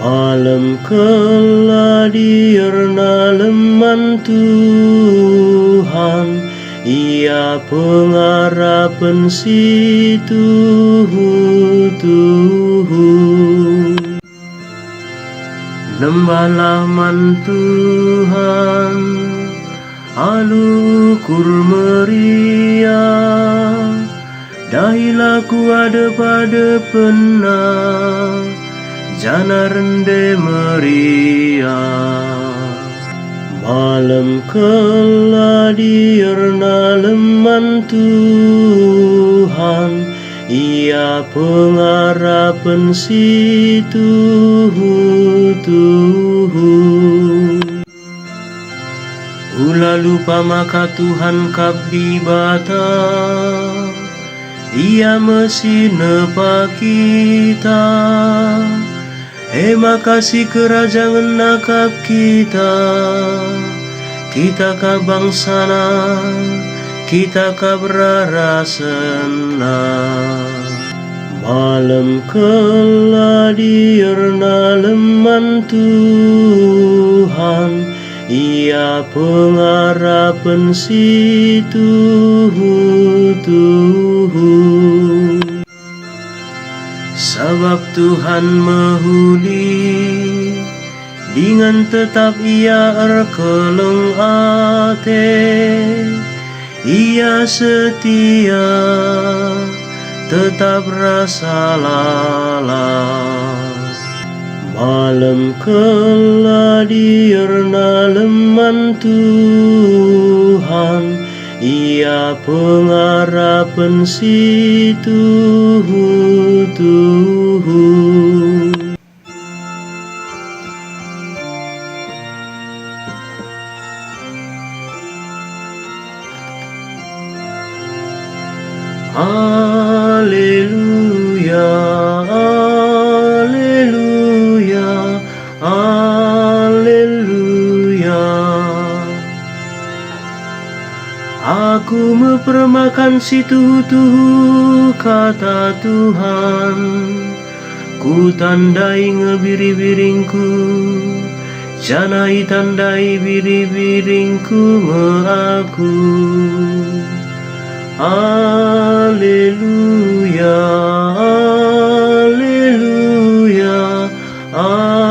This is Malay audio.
Malam keladirna leman Tuhan, Ia pengarapan si tuhu. Nembahlah man Tuhan, alukur meriah, dahilah ku ada pada pena, jana rende meriah. Malam keladirna leman Tuhan, Ia pengarapan si tuhu. Ulah lupa maka Tuhan kabdi bata, Ia mesti nepa kita. Makasih kerajaan nakap kita ka bangsana, kita ka berarasana. Malam keladirna leman Tuhan, Ia pengarapan si tuhu. Sebab Tuhan mahuli, dengan tetap Ia erkeleng ate, Ia setia, tetap rasa lala. Malam keladirna leman Tuhan, Ia pengarapan si tuhu. Haleluya, haleluya, haleluya. Aku mempermakan si tuhu, kata Tuhan. Ku tandai ngebiri-biringku, janai tandai biri-biringku mengaku. Haleluya, haleluya, haleluya.